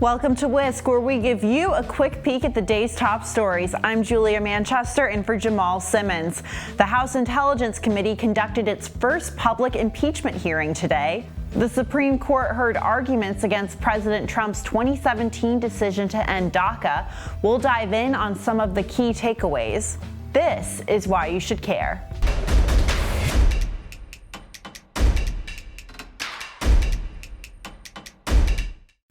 Welcome to WYSC, where we give you a quick peek at the day's top stories. I'm Julia Manchester in for Jamal Simmons. The House Intelligence Committee conducted its first public impeachment hearing today. The Supreme Court heard arguments against President Trump's 2017 decision to end DACA. We'll dive in on some of the key takeaways. This is why you should care.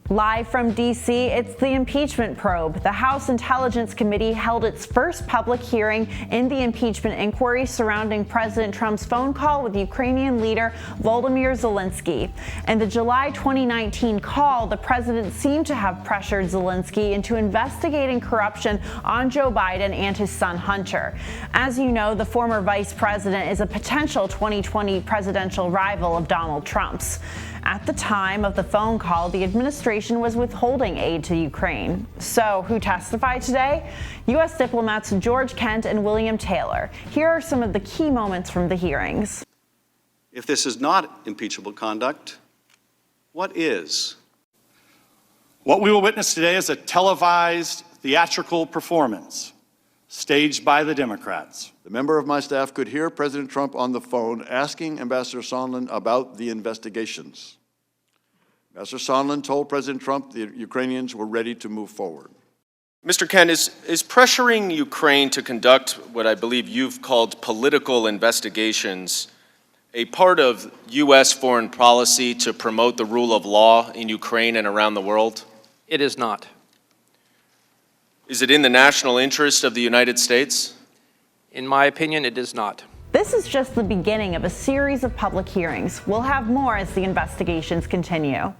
Live from D.C., it's the impeachment probe. The House Intelligence Committee held its first public hearing in the impeachment inquiry surrounding President Trump's phone call with Ukrainian leader Volodymyr Zelensky. In the July 2019 call, the president seemed to have pressured Zelensky into investigating corruption on Joe Biden and his son Hunter. As you know, the former vice president is a potential 2020 presidential rival of Donald Trump's. At the time of the phone call, the administration was withholding aid to Ukraine. So, who testified today? U.S. diplomats George Kent and William Taylor. Here are some of the key moments from the hearings. If this is not impeachable conduct, what is? What we will witness today is a televised theatrical performance staged by the Democrats. The member of my staff could hear President Trump on the phone asking Ambassador Sondland about the investigations. Ambassador Sondland told President Trump the Ukrainians were ready to move forward. Mr. Kent, is pressuring Ukraine to conduct what I believe you've called political investigations a part of U.S. foreign policy to promote the rule of law in Ukraine and around the world? It is not. Is it in the national interest of the United States? In my opinion, it is not. This is just the beginning of a series of public hearings. We'll have more as the investigations continue.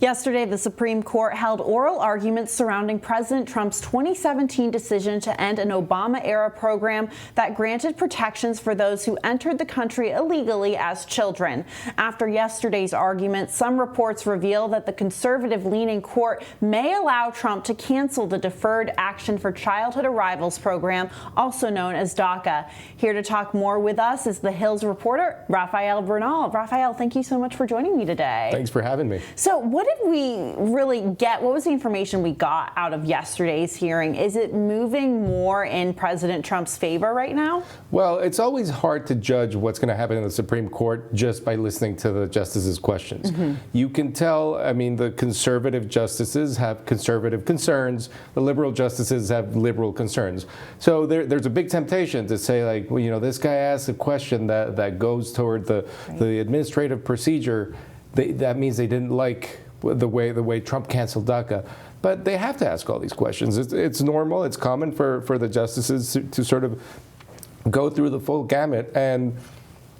Yesterday, the Supreme Court held oral arguments surrounding President Trump's 2017 decision to end an Obama-era program that granted protections for those who entered the country illegally as children. After yesterday's argument, some reports reveal that the conservative-leaning court may allow Trump to cancel the Deferred Action for Childhood Arrivals program, also known as DACA. Here to talk more with us is the Hill's reporter, Rafael Bernal. Rafael, thank you so much for joining me today. Thanks for having me. So what did we really get? What was the information we got out of yesterday's hearing? Is it moving more in President Trump's favor right now? Well, it's always hard to judge what's going to happen in the Supreme Court just by listening to the justices' questions. You can tell, I mean, the conservative justices have conservative concerns. The liberal justices have liberal concerns. So there's a big temptation to say, like, well, you know, this guy asked a question that goes toward the administrative procedure. That means they didn't like the way Trump canceled DACA. But they have to ask all these questions. It's normal, it's common for the justices to sort of go through the full gamut. And,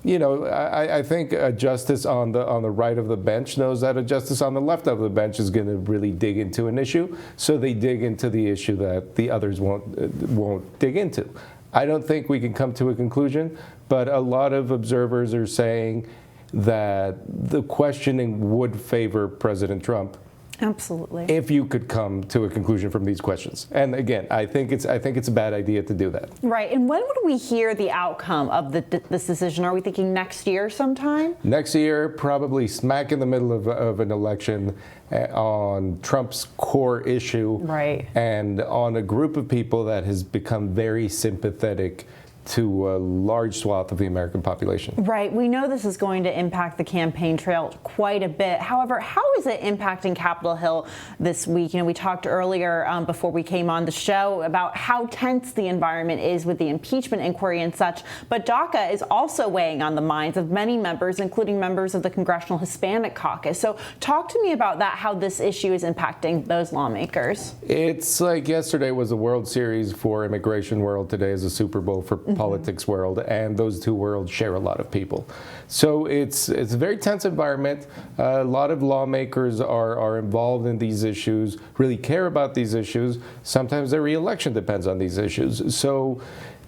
you know, I think a justice on the right of the bench knows that a justice on the left of the bench is going to really dig into an issue. So they dig into the issue that the others won't dig into. I don't think we can come to a conclusion, but a lot of observers are saying that the questioning would favor President Trump. Absolutely. If you could come to a conclusion from these questions. And again, I think it's a bad idea to do that. Right. And when would we hear the outcome of this decision? Are we thinking next year sometime? Next year, probably smack in the middle of an election on Trump's core issue. Right. And on a group of people that has become very sympathetic to a large swath of the American population. Right. We know this is going to impact the campaign trail quite a bit. However, how is it impacting Capitol Hill this week? You know, we talked earlier before we came on the show about how tense the environment is with the impeachment inquiry and such. But DACA is also weighing on the minds of many members, including members of the Congressional Hispanic Caucus. So talk to me about that, how this issue is impacting those lawmakers. It's like yesterday was the World Series for immigration world. Today is a Super Bowl for politics world, and those two worlds share a lot of people. So it's a very tense environment. A lot of lawmakers are involved in these issues, really care about these issues. Sometimes their reelection depends on these issues. So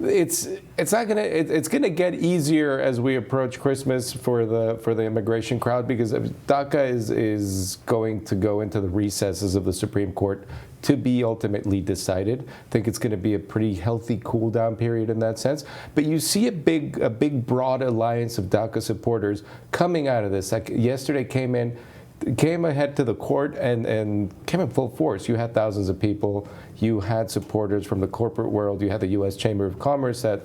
it's going to get easier as we approach Christmas for the immigration crowd, because DACA is going to go into the recesses of the Supreme Court to be ultimately decided. I think it's going to be a pretty healthy cool down period in that sense. But you see a big broad alliance of DACA supporters coming out of this. Like yesterday came ahead to the court and came in full force. You had thousands of people. You had supporters from the corporate world. You had the U.S. Chamber of Commerce that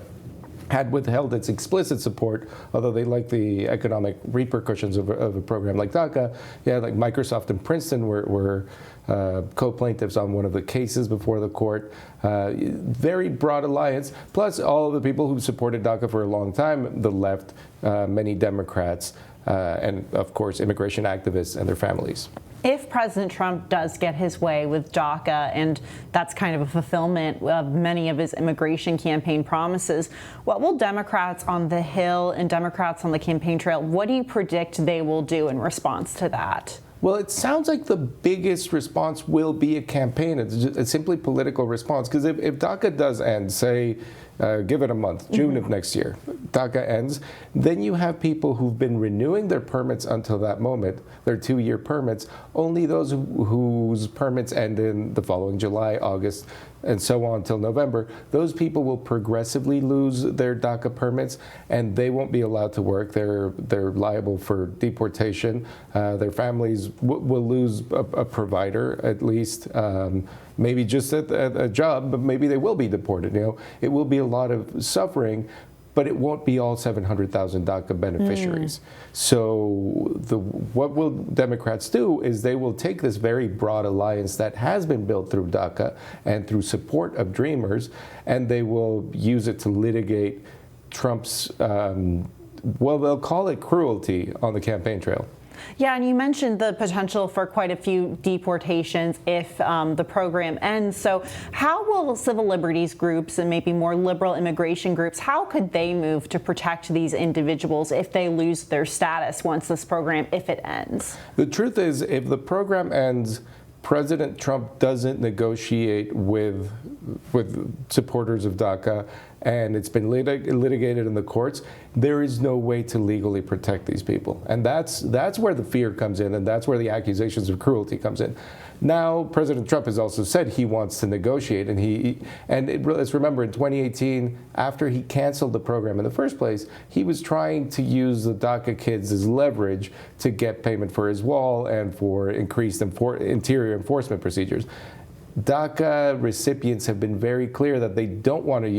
had withheld its explicit support, although they like the economic repercussions of a program like DACA. Yeah, like Microsoft and Princeton were co-plaintiffs on one of the cases before the court. Very broad alliance, plus all of the people who supported DACA for a long time, the left, many Democrats, and of course immigration activists and their families. If President Trump does get his way with DACA, and that's kind of a fulfillment of many of his immigration campaign promises, what will Democrats on the Hill and Democrats on the campaign trail, what do you predict they will do in response to that? Well, it sounds like the biggest response will be a campaign. It's simply political response. Because if DACA does end, say, give it a month, June of next year, DACA ends, then you have people who've been renewing their permits until that moment, their 2-year permits, only those whose permits end in the following July, August, and so on until November. Those people will progressively lose their DACA permits, and they won't be allowed to work. They're liable for deportation. Their families will lose a provider, at least. Maybe just a job, but maybe they will be deported. It will be a lot of suffering, but it won't be all 700,000 DACA beneficiaries. So what will Democrats do is they will take this very broad alliance that has been built through DACA and through support of Dreamers, and they will use it to litigate Trump's, they'll call it cruelty on the campaign trail. Yeah, and you mentioned the potential for quite a few deportations if the program ends. So how will civil liberties groups and maybe more liberal immigration groups, how could they move to protect these individuals if they lose their status once this program, if it ends? The truth is, if the program ends, President Trump doesn't negotiate with supporters of DACA, and it's been litigated in the courts, there is no way to legally protect these people. And that's where the fear comes in, and that's where the accusations of cruelty comes in. Now, President Trump has also said he wants to negotiate, let's remember, in 2018, after he canceled the program in the first place, he was trying to use the DACA kids as leverage to get payment for his wall and for increased interior enforcement procedures. DACA recipients have been very clear that they don't want to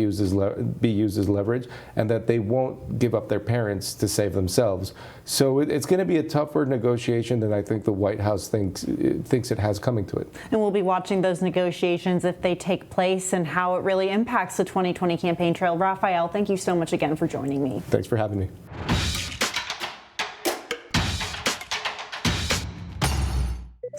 be used as leverage, and that they won't give up their parents to save themselves. So it's going to be a tougher negotiation than I think the White House thinks it has coming to it. And we'll be watching those negotiations if they take place and how it really impacts the 2020 campaign trail. Rafael, thank you so much again for joining me. Thanks for having me.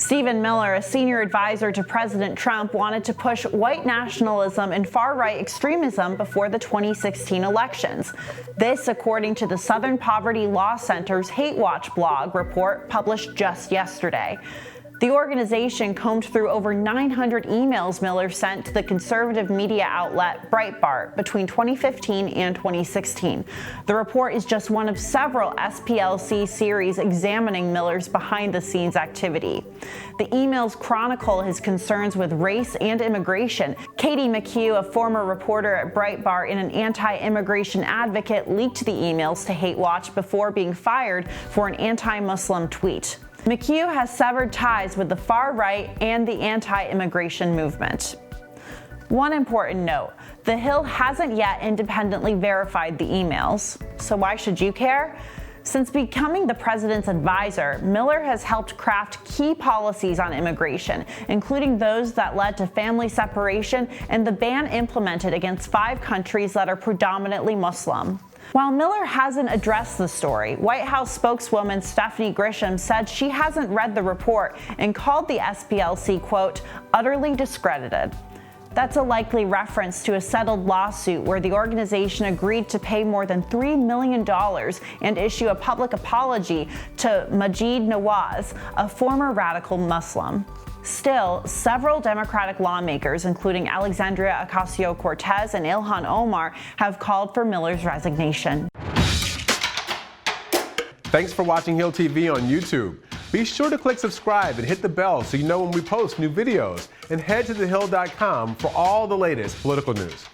Stephen Miller, a senior advisor to President Trump, wanted to push white nationalism and far-right extremism before the 2016 elections. This, according to the Southern Poverty Law Center's Hate Watch blog report published just yesterday. The organization combed through over 900 emails Miller sent to the conservative media outlet Breitbart between 2015 and 2016. The report is just one of several SPLC series examining Miller's behind-the-scenes activity. The emails chronicle his concerns with race and immigration. Katie McHugh, a former reporter at Breitbart and an anti-immigration advocate, leaked the emails to Hate Watch before being fired for an anti-Muslim tweet. McHugh has severed ties with the far right and the anti-immigration movement. One important note, the Hill hasn't yet independently verified the emails. So why should you care? Since becoming the president's advisor, Miller has helped craft key policies on immigration, including those that led to family separation and the ban implemented against 5 countries that are predominantly Muslim. While Miller hasn't addressed the story, White House spokeswoman Stephanie Grisham said she hasn't read the report and called the SPLC, quote, utterly discredited. That's a likely reference to a settled lawsuit where the organization agreed to pay more than $3 million and issue a public apology to Maajid Nawaz, a former radical Muslim. Still, several Democratic lawmakers, including Alexandria Ocasio-Cortez and Ilhan Omar, have called for Miller's resignation. Thanks for watching Hill TV on YouTube. Be sure to click subscribe and hit the bell so you know when we post new videos. And head to thehill.com for all the latest political news.